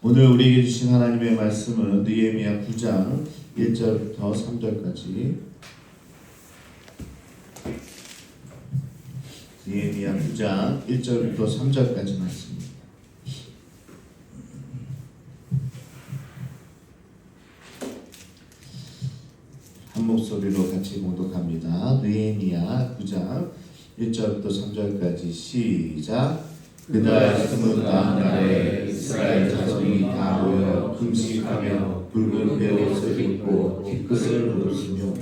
오늘 우리에게 주신 하나님의 말씀은 느헤미야 9장 1절부터 3절까지. 느헤미야 9장 1절부터 3절까지 말씀입니다. 한 목소리로 같이 봉독합니다. 느헤미야 9장 1절부터 3절까지 시작. 그달 24날에 이스라엘 자손이 다 모여 금식하며 붉은 베옷을 입고 티끝을 부르시며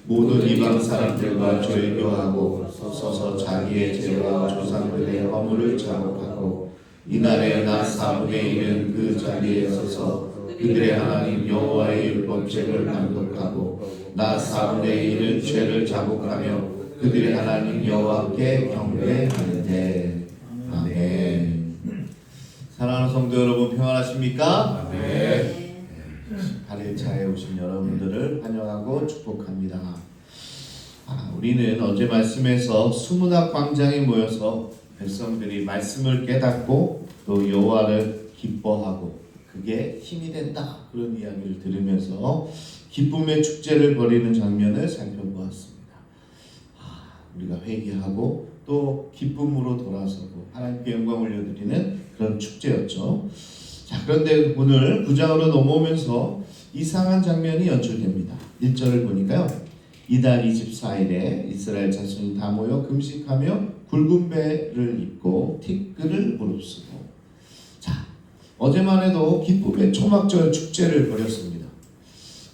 모든 이방 사람들과 절교하고 서서 자기의 죄와 조상들의 허물을 자복하고 이날에 나 4분의 1은 그 자리에 서서 그들의 하나님 여호와의 율법책을 낭독하고 나 4분의 1은 죄를 자복하며 그들의 하나님 여호와께 경배하는데. 아멘. 사랑하는 성도 여러분, 평안하십니까? 아멘. 8일차에 오신 여러분들을 환영하고 축복합니다. 우리는 어제 말씀에서 수문학 광장에 모여서 백성들이 말씀을 깨닫고 또 여호와를 기뻐하고 그게 힘이 된다, 그런 이야기를 들으면서 기쁨의 축제를 벌이는 장면을 살펴보았습니다. 우리가 회개하고 또 기쁨으로 돌아서고 하나님께 영광 올려드리는 그런 축제였죠. 자, 그런데 오늘 9장으로 넘어오면서 이상한 장면이 연출됩니다. 1절을 보니까요, 이달 24일에 이스라엘 자손이 다 모여 금식하며 굵은 배를 입고 티끌을 무릅쓰고. 자, 어제만 해도 기쁨의 초막절 축제를 벌였습니다.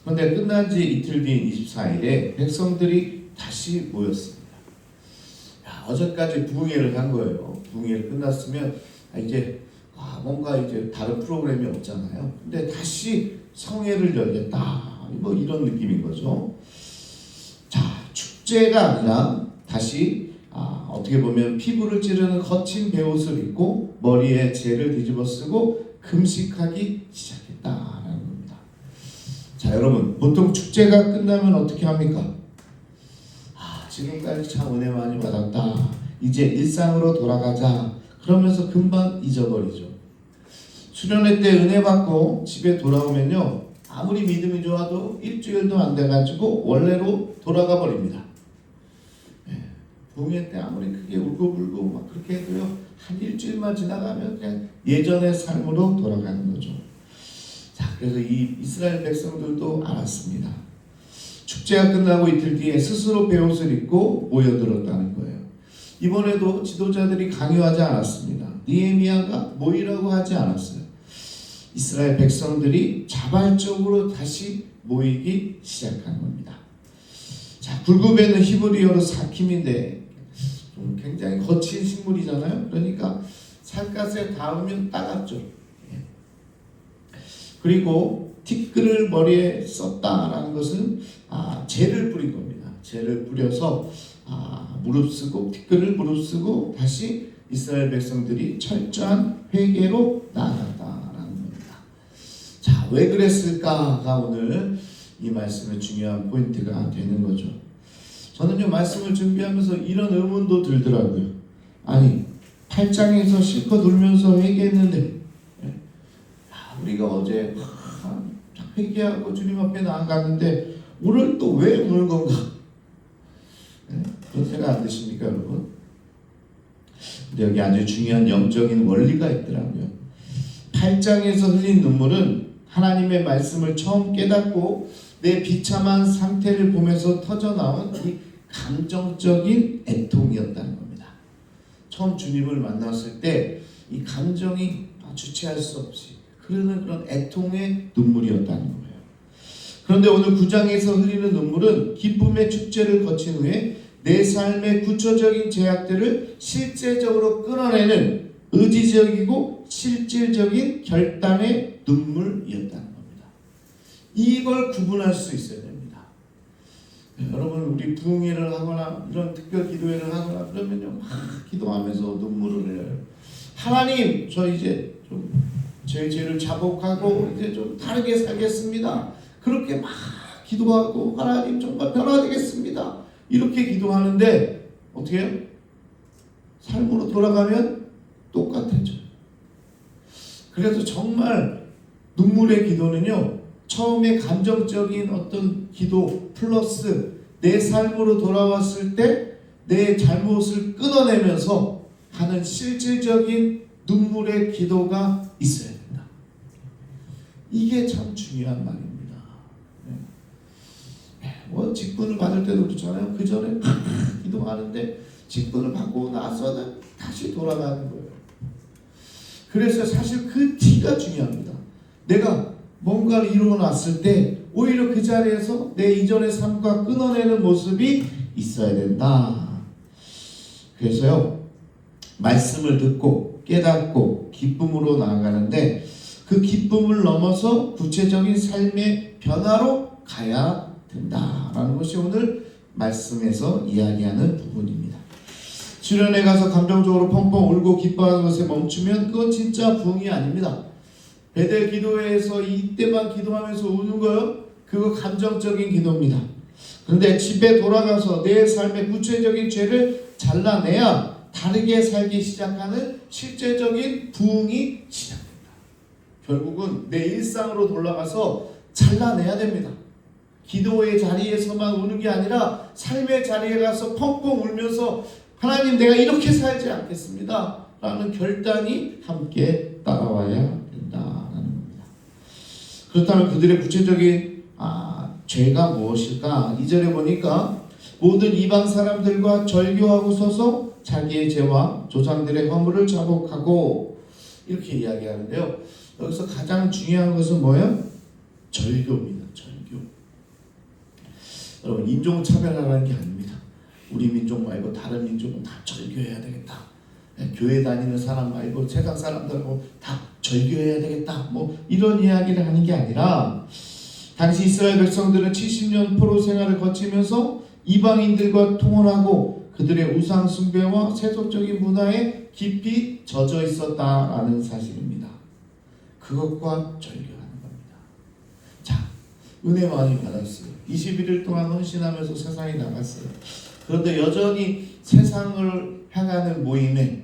그런데 끝난 지 이틀 뒤인 24일에 백성들이 다시 모였습니다. 어제까지 부흥회를 한 거예요. 부흥회를 끝났으면 이제 뭔가 이제 다른 프로그램이 없잖아요. 근데 다시 성회를 열겠다, 뭐 이런 느낌인 거죠. 자, 축제가 아니라 다시 어떻게 보면 피부를 찌르는 거친 베옷을 입고 머리에 재를 뒤집어 쓰고 금식하기 시작했다라는 겁니다. 자, 여러분, 보통 축제가 끝나면 어떻게 합니까? 지금까지 참 은혜 많이 받았다, 이제 일상으로 돌아가자, 그러면서 금방 잊어버리죠. 수련회 때 은혜 받고 집에 돌아오면요, 아무리 믿음이 좋아도 일주일도 안 돼가지고 원래로 돌아가 버립니다. 부흥회 때 아무리 크게 울고불고 막 그렇게 해도요, 한 일주일만 지나가면 그냥 예전의 삶으로 돌아가는 거죠. 자, 그래서 이 이스라엘 백성들도 알았습니다. 축제가 끝나고 이틀 뒤에 스스로 베옷을 입고 모여들었다는 거예요. 이번에도 지도자들이 강요하지 않았습니다. 느헤미야가 모이라고 하지 않았어요. 이스라엘 백성들이 자발적으로 다시 모이기 시작한 겁니다. 자, 굴굽에는 히브리어로 사킴인데 좀 굉장히 거친 식물이잖아요. 그러니까 살갗에 닿으면 따갑죠. 그리고 티끌을 머리에 썼다라는 것은 재를 뿌린 겁니다. 재를 뿌려서 무릅쓰고 티끌을 무릅쓰고 다시 이스라엘 백성들이 철저한 회개로 나아갔다라는 겁니다. 자, 왜 그랬을까가 오늘 이 말씀의 중요한 포인트가 되는 거죠. 저는요, 말씀을 준비하면서 이런 의문도 들더라고요. 아니, 8장에서 실컷 울면서 회개했는데 우리가 어제 회개하고 주님 앞에 나아갔는데 오늘 또 왜 우는 건가? 그런 생각 안 드십니까, 여러분? 근데 여기 아주 중요한 영적인 원리가 있더라고요. 8장에서 흘린 눈물은 하나님의 말씀을 처음 깨닫고 내 비참한 상태를 보면서 터져나온 이 감정적인 애통이었다는 겁니다. 처음 주님을 만났을 때 이 감정이 주체할 수 없이 흐르는 그런 애통의 눈물이었다는 거예요. 그런데 오늘 9장에서 흘리는 눈물은 기쁨의 축제를 거친 후에 내 삶의 구체적인 제약들을 실제적으로 끊어내는 의지적이고 실질적인 결단의 눈물이었다는 겁니다. 이걸 구분할 수 있어야 됩니다. 여러분, 우리 부흥회를 하거나 이런 특별 기도회를 하거나 그러면요, 막 기도하면서 눈물을 흘려요. 하나님, 저 이제 좀 제 죄를 자복하고 이제 좀 다르게 살겠습니다. 그렇게 막 기도하고 하나님 정말 변화되겠습니다, 이렇게 기도하는데 어떻게 해요? 삶으로 돌아가면 똑같아져요. 그래서 정말 눈물의 기도는요, 처음에 감정적인 어떤 기도 플러스 내 삶으로 돌아왔을 때 내 잘못을 끊어내면서 하는 실질적인 눈물의 기도가 있어야 된다. 이게 참 중요한 말입니다. 뭐 직분을 받을 때도 그렇잖아요. 그 전에 기도하는데 직분을 받고 나서는 다시 돌아가는 거예요. 그래서 사실 그 티가 중요합니다. 내가 뭔가를 이루어놨을 때 오히려 그 자리에서 내 이전의 삶과 끊어내는 모습이 있어야 된다. 그래서요, 말씀을 듣고 깨닫고 기쁨으로 나아가는데 그 기쁨을 넘어서 구체적인 삶의 변화로 가야 된다라는 것이 오늘 말씀에서 이야기하는 부분입니다. 수련회 가서 감정적으로 펑펑 울고 기뻐하는 것에 멈추면 그건 진짜 부흥이 아닙니다. 베델 기도회에서 이때만 기도하면서 우는 거요, 그거 감정적인 기도입니다. 그런데 집에 돌아가서 내 삶의 구체적인 죄를 잘라내야 다르게 살기 시작하는 실제적인 부흥이 시작됩니다. 결국은 내 일상으로 돌아가서 잘라내야 됩니다. 기도의 자리에서만 우는 게 아니라 삶의 자리에 가서 펑펑 울면서 하나님, 내가 이렇게 살지 않겠습니다 라는 결단이 함께 따라와야 된다는 겁니다. 그렇다면 그들의 구체적인 죄가 무엇일까? 2절에 보니까 모든 이방 사람들과 절교하고 서서 자기의 죄와 조상들의 허물을 자복하고 이렇게 이야기하는데요. 여기서 가장 중요한 것은 뭐예요? 절교입니다. 절교. 여러분, 인종차별하라는 게 아닙니다. 우리 민족 말고 다른 민족은 다 절교해야 되겠다. 교회 다니는 사람 말고 세상 사람들하고 다 절교해야 되겠다. 뭐 이런 이야기를 하는 게 아니라, 당시 이스라엘 백성들은 70년 포로 생활을 거치면서 이방인들과 통혼하고 그들의 우상 숭배와 세속적인 문화에 깊이 젖어 있었다라는 사실입니다. 그것과 절교하는 겁니다. 자, 은혜 많이 받았어요. 21일 동안 헌신하면서 세상에 나갔어요. 그런데 여전히 세상을 향하는 모임에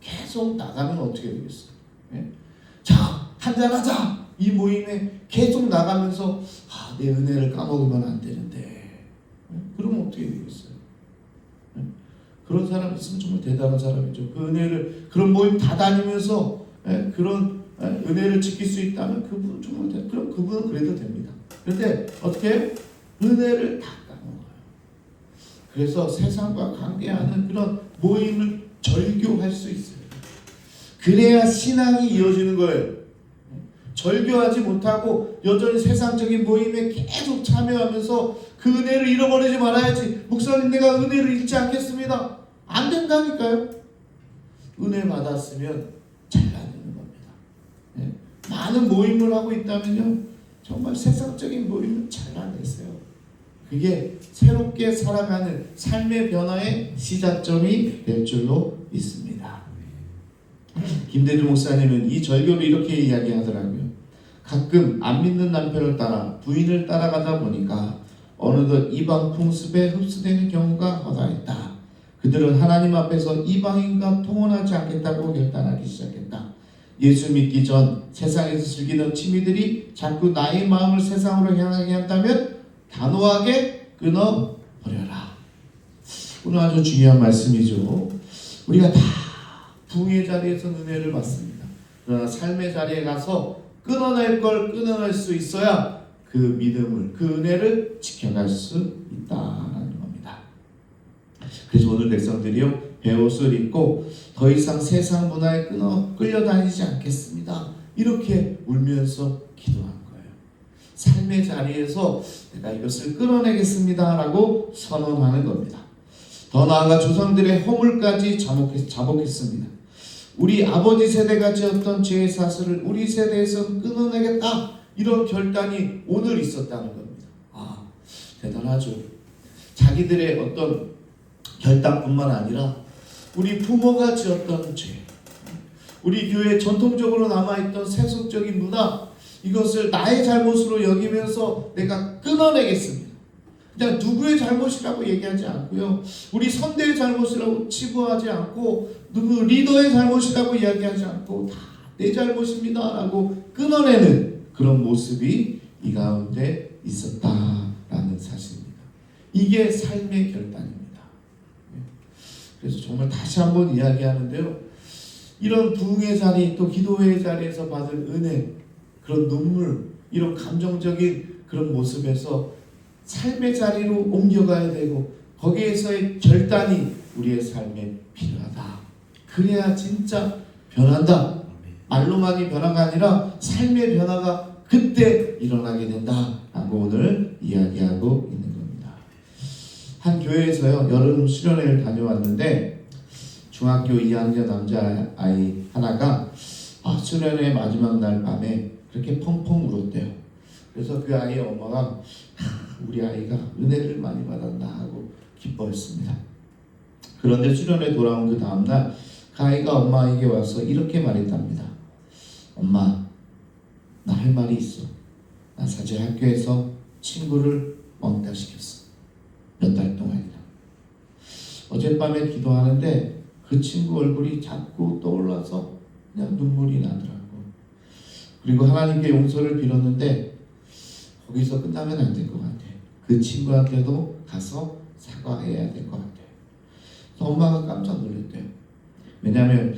계속 나가면 어떻게 되겠어요? 자, 한잔하자! 이 모임에 계속 나가면서 내 은혜를 까먹으면 안 되는데, 그러면 어떻게 되겠어요? 그런 사람 있으면 정말 대단한 사람이죠. 그 은혜를, 그런 모임 다 다니면서 그런 은혜를 지킬 수 있다면 그분은 정말 그럼 그분은 그래도 됩니다. 그런데 어떻게 해요? 은혜를 다 까먹어요. 그래서 세상과 관계하는 그런 모임을 절교할 수 있어요. 그래야 신앙이 이어지는 거예요. 절교하지 못하고 여전히 세상적인 모임에 계속 참여하면서 그 은혜를 잃어버리지 말아야지. 목사님, 내가 은혜를 잃지 않겠습니다. 안 된다니까요. 은혜 받았으면 잘라내는 겁니다. 많은 모임을 하고 있다면요, 정말 세상적인 모임은 잘라내세요. 그게 새롭게 살아가는 삶의 변화의 시작점이 될 줄로 믿습니다. 김대주 목사님은 이 절교를 이렇게 이야기하더라고요. 가끔 안 믿는 남편을 따라 부인을 따라가다 보니까 어느덧 이방 풍습에 흡수되는 경우가 허다했다. 그들은 하나님 앞에서 이방인과 통혼하지 않겠다고 결단하기 시작했다. 예수 믿기 전 세상에서 즐기던 취미들이 자꾸 나의 마음을 세상으로 향하게 한다면 단호하게 끊어버려라. 오늘 아주 중요한 말씀이죠. 우리가 다 부흥의 자리에서 은혜를 받습니다. 그러나 삶의 자리에 가서 끊어낼 걸 끊어낼 수 있어야 그 믿음을, 그 은혜를 지켜갈 수 있다는 겁니다. 그래서 오늘 백성들이요, 베옷을 입고 더 이상 세상 문화에 끌려다니지 않겠습니다. 이렇게 울면서 기도한 거예요. 삶의 자리에서 내가 이것을 끊어내겠습니다 라고 선언하는 겁니다. 더 나아가 조상들의 허물까지 자복했습니다. 우리 아버지 세대가 지었던 죄의 사슬을 우리 세대에서 끊어내겠다, 이런 결단이 오늘 있었다는 겁니다. 대단하죠. 자기들의 어떤 결단뿐만 아니라 우리 부모가 지었던 죄, 우리 교회 전통적으로 남아있던 세속적인 문화, 이것을 나의 잘못으로 여기면서 내가 끊어내겠습니다. 그냥 누구의 잘못이라고 얘기하지 않고요, 우리 선대의 잘못이라고 치부하지 않고, 누구 리더의 잘못이라고 이야기하지 않고 다 내 잘못입니다 라고 끊어내는 그런 모습이 이 가운데 있었다라는 사실입니다. 이게 삶의 결단입니다. 그래서 정말 다시 한번 이야기하는데요. 이런 부흥의 자리, 또 기도의 자리에서 받은 은혜, 그런 눈물, 이런 감정적인 그런 모습에서 삶의 자리로 옮겨가야 되고, 거기에서의 결단이 우리의 삶에 필요하다. 그래야 진짜 변한다. 말로만이 변화가 아니라 삶의 변화가 그때 일어나게 된다라고 오늘 이야기하고 있는 겁니다. 한 교회에서요, 여름 수련회를 다녀왔는데 중학교 2학년 남자아이 하나가 수련회 마지막 날 밤에 그렇게 펑펑 울었대요. 그래서 그 아이의 엄마가 우리 아이가 은혜를 많이 받았나 하고 기뻐했습니다. 그런데 수련회 돌아온 그 다음날 그 아이가 엄마에게 와서 이렇게 말했답니다. 엄마, 나 할 말이 있어. 나 사실 학교에서 친구를 왕따 시켰어. 몇 달 동안이나. 어젯밤에 기도하는데 그 친구 얼굴이 자꾸 떠올라서 그냥 눈물이 나더라고. 그리고 하나님께 용서를 빌었는데 거기서 끝나면 안 될 것 같아. 그 친구한테도 가서 사과해야 될 것 같아. 그래서 엄마가 깜짝 놀랐대요. 왜냐하면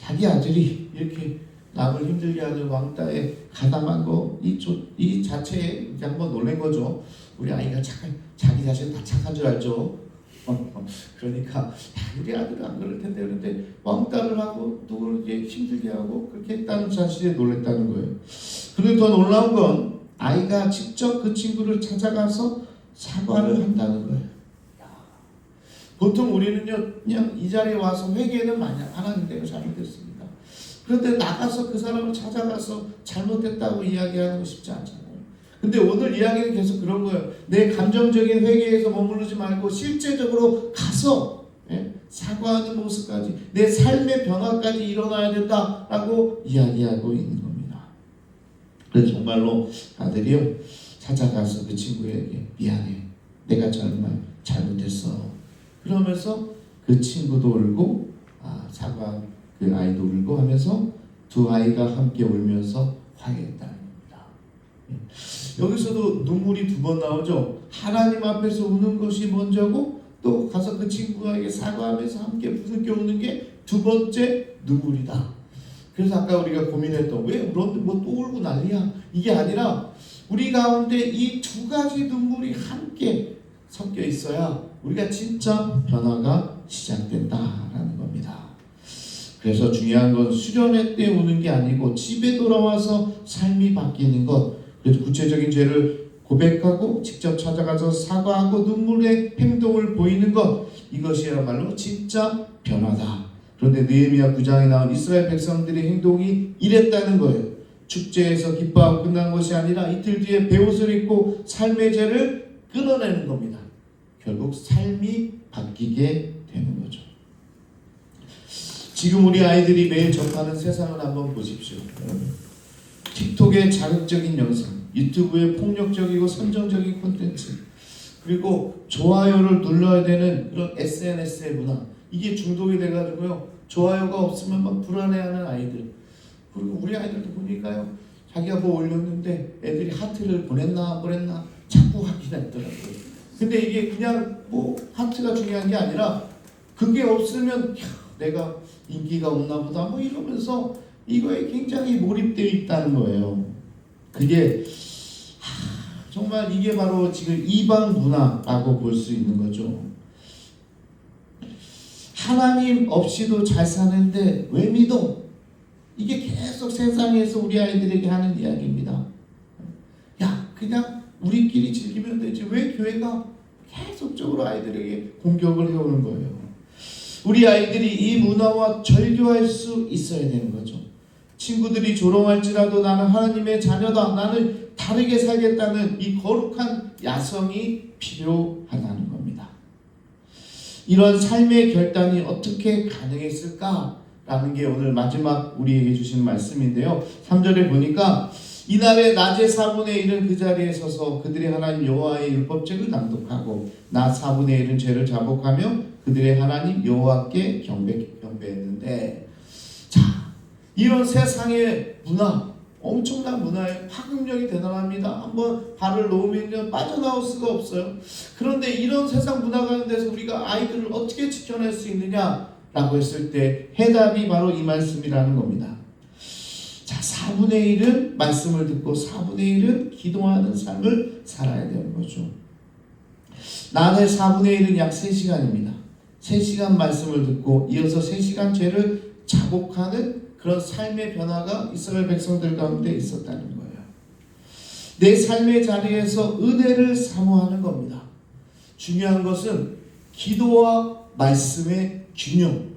자기 아들이 이렇게 남을 힘들게 하는 왕따에 가담한 거, 이 자체에 이제 한번 놀란 거죠. 우리 아이가 자기 자신 다 착한 줄 알죠. 그러니까 우리 아들은 안 그럴 텐데, 그런데 왕따를 하고 누구를 이제 힘들게 하고 그렇게 했다는 사실에 놀랬다는 거예요. 그리고 더 놀라운 건 아이가 직접 그 친구를 찾아가서 사과를 한다는 거예요. 보통 우리는요, 그냥 이 자리에 와서 회개는 많이 하나님 내가 잘못했습니다. 그런데 나가서 그 사람을 찾아가서 잘못했다고 이야기하는 거 쉽지 않잖아요. 근데 오늘 이야기는 계속 그런 거예요. 내 감정적인 회개에서 머무르지 말고 실제적으로 가서 사과하는 모습까지, 내 삶의 변화까지 일어나야 된다라고 이야기하고 있는 겁니다. 그래서 정말로 아들이요, 찾아가서 그 친구에게 미안해, 내가 정말 잘못했어. 그러면서 그 친구도 울고 사과 그 아이도 울고 하면서 두 아이가 함께 울면서 화해했다는 겁니다. 여기서도 눈물이 두 번 나오죠. 하나님 앞에서 우는 것이 먼저고, 또 가서 그 친구에게 사과하면서 함께 부둥켜 우는 게 두 번째 눈물이다. 그래서 아까 우리가 고민했던 왜 울었는데 뭐 또 울고 난리야, 이게 아니라 우리 가운데 이 두 가지 눈물이 함께 섞여 있어야 우리가 진짜 변화가 시작된다라는 겁니다. 그래서 중요한 건 수련회 때 우는 게 아니고 집에 돌아와서 삶이 바뀌는 것. 그래서 구체적인 죄를 고백하고 직접 찾아가서 사과하고 눈물의 행동을 보이는 것, 이것이야말로 진짜 변화다. 그런데 느헤미야 9장에 나온 이스라엘 백성들의 행동이 이랬다는 거예요. 축제에서 기뻐하고 끝난 것이 아니라 이틀 뒤에 베옷을 입고 삶의 죄를 끊어내는 겁니다. 결국 삶이 바뀌게 되는 거죠. 지금 우리 아이들이 매일 접하는 세상을 한번 보십시오. 틱톡의 자극적인 영상, 유튜브의 폭력적이고 선정적인 콘텐츠, 그리고 좋아요를 눌러야 되는 그런 SNS의 문화, 이게 중독이 돼가지고요, 좋아요가 없으면 막 불안해하는 아이들. 그리고 우리 아이들도 보니까요, 자기가 뭐 올렸는데 애들이 하트를 보냈나 안 보냈나 자꾸 확인했더라고요. 근데 이게 그냥 뭐 하트가 중요한 게 아니라 그게 없으면 내가 인기가 없나 보다 뭐 이러면서 이거에 굉장히 몰입되어 있다는 거예요. 그게 정말 이게 바로 지금 이방 문화라고 볼 수 있는 거죠. 하나님 없이도 잘 사는데 왜 믿어? 이게 계속 세상에서 우리 아이들에게 하는 이야기입니다. 야, 그냥 우리끼리 즐기면 되지 왜 교회가 계속적으로 아이들에게 공격을 해오는 거예요. 우리 아이들이 이 문화와 절교할 수 있어야 되는 거죠. 친구들이 조롱할지라도 나는 하나님의 자녀다, 나는 다르게 살겠다는 이 거룩한 야성이 필요하다는 겁니다. 이런 삶의 결단이 어떻게 가능했을까라는 게 오늘 마지막 우리에게 주신 말씀인데요. 3절에 보니까 이날에 낮에 4분의 1은 그 자리에 서서 그들의 하나님 여호와의 율법책을 낭독하고 낮 4분의 1은 죄를 자복하며 그들의 하나님 여호와께 경배했는데, 자, 이런 세상의 문화, 엄청난 문화에 파급력이 대단합니다. 한번 발을 놓으면요 빠져나올 수가 없어요. 그런데 이런 세상 문화 가운데서 우리가 아이들을 어떻게 지켜낼 수 있느냐라고 했을 때 해답이 바로 이 말씀이라는 겁니다. 자, 4분의 1은 말씀을 듣고 4분의 1은 기도하는 삶을 살아야 되는 거죠. 나의 4분의 1은 약 3시간입니다. 3시간 말씀을 듣고 이어서 3시간 죄를 자복하는 그런 삶의 변화가 이스라엘 백성들 가운데 있었다는 거예요. 내 삶의 자리에서 은혜를 사모하는 겁니다. 중요한 것은 기도와 말씀의 균형.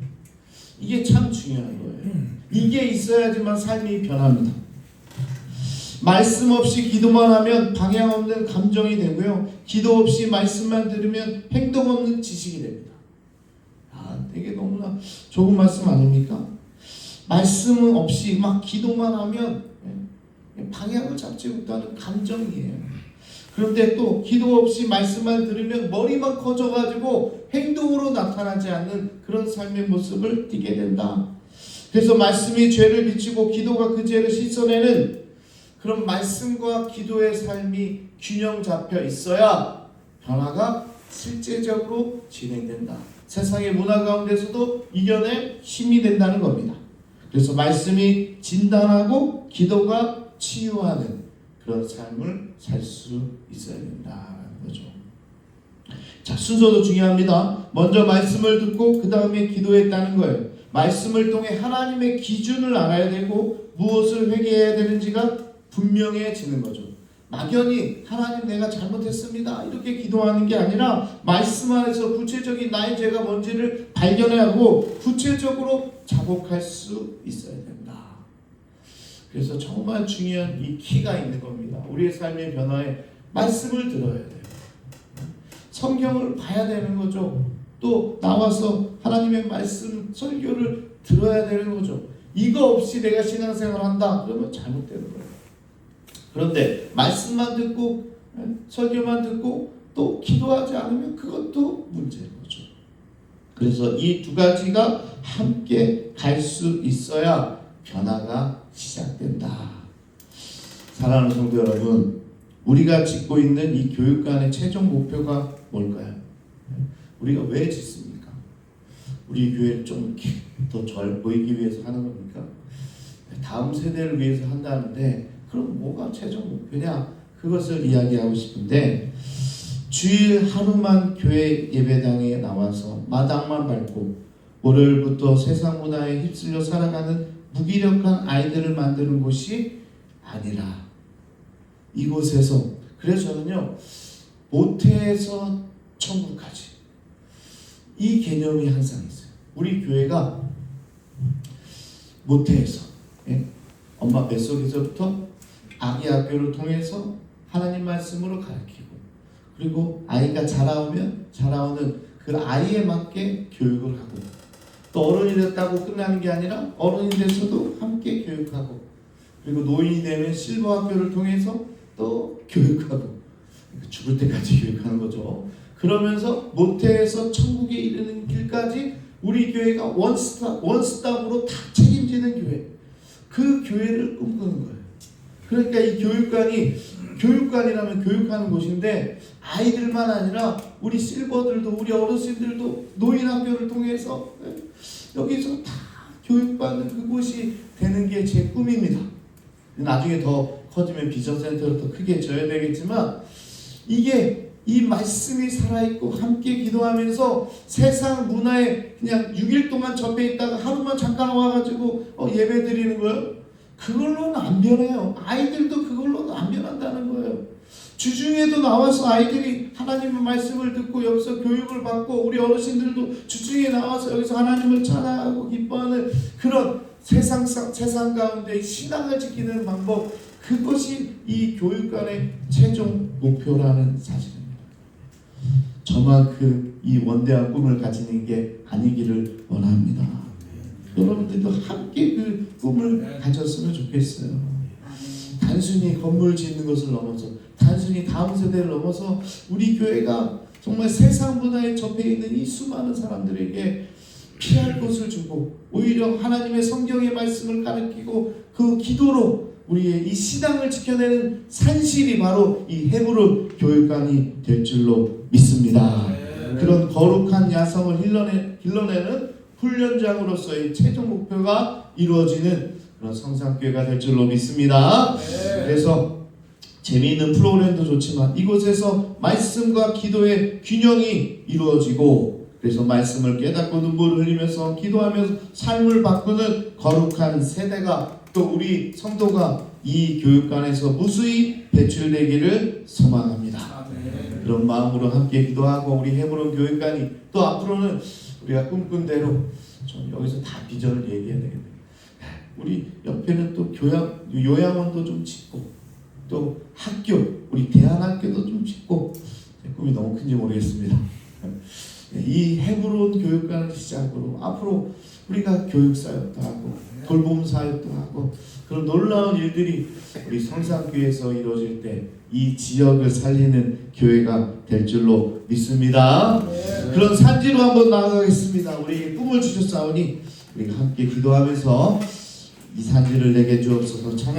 이게 참 중요한 거예요. 이게 있어야지만 삶이 변합니다. 말씀 없이 기도만 하면 방향 없는 감정이 되고요. 기도 없이 말씀만 들으면 행동 없는 지식이 됩니다. 되게 너무나 좋은 말씀 아닙니까? 말씀 없이 막 기도만 하면 방향을 잡지 못하는 감정이에요. 그런데 또 기도 없이 말씀만 들으면 머리만 커져가지고 행동으로 나타나지 않는 그런 삶의 모습을 띠게 된다. 그래서 말씀이 죄를 비추고 기도가 그 죄를 씻어내는 그런 말씀과 기도의 삶이 균형 잡혀 있어야 변화가 실제적으로 진행된다. 세상의 문화 가운데서도 이겨낼 힘이 된다는 겁니다. 그래서 말씀이 진단하고 기도가 치유하는 그런 삶을 살 수 있어야 된다는 거죠. 자, 순서도 중요합니다. 먼저 말씀을 듣고 그 다음에 기도했다는 거예요. 말씀을 통해 하나님의 기준을 알아야 되고 무엇을 회개해야 되는지가 분명해지는 거죠. 막연히 하나님 내가 잘못했습니다 이렇게 기도하는 게 아니라 말씀 안에서 구체적인 나의 죄가 뭔지를 발견하고 구체적으로 자복할 수 있어야 된다. 그래서 정말 중요한 이 키가 있는 겁니다. 우리의 삶의 변화에 말씀을 들어야 돼요. 성경을 봐야 되는 거죠. 또 나와서 하나님의 말씀 설교를 들어야 되는 거죠. 이거 없이 내가 신앙생활을 한다 그러면 잘못되는 거예요. 그런데 말씀만 듣고 설교만 듣고 또 기도하지 않으면 그것도 문제인 거죠. 그래서 이 두 가지가 함께 갈 수 있어야 변화가 시작된다. 사랑하는 성도 여러분, 우리가 짓고 있는 이 교육관의 최종 목표가 뭘까요? 우리가 왜 짓습니까? 우리 교회를 좀 더 잘 보이기 위해서 하는 겁니까? 다음 세대를 위해서 한다는데 그럼 뭐가 최종 목표냐? 그것을 이야기하고 싶은데 주일 하루만 교회 예배당에 나와서 마당만 밟고 월요일부터 세상 문화에 휩쓸려 살아가는 무기력한 아이들을 만드는 곳이 아니라 이곳에서 그래서 저는요 모태에서 천국까지 이 개념이 항상 있어요. 우리 교회가 모태에서 엄마 뱃속에서부터 아기 학교를 통해서 하나님 말씀으로 가르치고 그리고 아이가 자라오면 자라오는 그 아이에 맞게 교육을 하고 또 어른이 됐다고 끝나는 게 아니라 어른이 돼서도 함께 교육하고 그리고 노인이 되면 실버 학교를 통해서 또 교육하고 죽을 때까지 교육하는 거죠. 그러면서 모태에서 천국에 이르는 길까지 우리 교회가 원스톱으로 다 책임지는 교회, 그 교회를 꿈꾸는 거예요. 그러니까 이 교육관이라면 교육하는 곳인데 아이들만 아니라 우리 실버들도 우리 어르신들도 노인 학교를 통해서 여기서 다 교육받는 그곳이 되는 게 제 꿈입니다. 나중에 더 커지면 비전센터를 더 크게 져야 되겠지만 이게 이 말씀이 살아있고 함께 기도하면서 세상 문화에 그냥 6일 동안 접해 있다가 하루만 잠깐 와가지고 예배 드리는 거예요. 그걸로는 안 변해요. 아이들도 그걸로는 안 변한다는 거예요. 주중에도 나와서 아이들이 하나님의 말씀을 듣고 여기서 교육을 받고 우리 어르신들도 주중에 나와서 여기서 하나님을 찬양하고 기뻐하는 그런 세상 가운데 신앙을 지키는 방법, 그것이 이 교육관의 최종 목표라는 사실입니다. 저만큼 이 원대한 꿈을 가지는 게 아니기를 원합니다. 여러분들도 함께 그 꿈을 가졌으면 좋겠어요. 단순히 건물 짓는 것을 넘어서 단순히 다음 세대를 넘어서 우리 교회가 정말 세상 문화에 접해 있는 이 수많은 사람들에게 피할 곳을 주고 오히려 하나님의 성경의 말씀을 가르치고 그 기도로 우리의 이 신앙을 지켜내는 산실이 바로 이 헤브론 교육관이 될 줄로 믿습니다. 그런 거룩한 야성을 길러내는 훈련장으로서의 최종 목표가 이루어지는 그런 성산교회가 될 줄로 믿습니다. 그래서 재미있는 프로그램도 좋지만 이곳에서 말씀과 기도의 균형이 이루어지고, 그래서 말씀을 깨닫고 눈물을 흘리면서 기도하면서 삶을 바꾸는 거룩한 세대가, 또 우리 성도가 이 교육관에서 무수히 배출되기를 소망합니다. 그런 마음으로 함께 기도하고, 우리 헤브론 교육관이 또 앞으로는 우리가 꿈꾼 대로 좀 여기서 다 비전을 얘기해야 되겠네요. 우리 옆에는 또 요양원도 좀 짓고, 또 학교, 우리 대안학교도 좀 짓고, 제 꿈이 너무 큰지 모르겠습니다. 이 헤브론 교육관을 시작으로 앞으로 우리가 교육 사역도 하고 돌봄 사역도 하고 그런 놀라운 일들이 우리 성산교회에서 이루어질 때 이 지역을 살리는 교회가 될 줄로 믿습니다. 그런 산지로 한번 나아가겠습니다. 우리에게 꿈을 주셨사오니 우리가 함께 기도하면서 이 산지를 내게 주옵소서. 찬양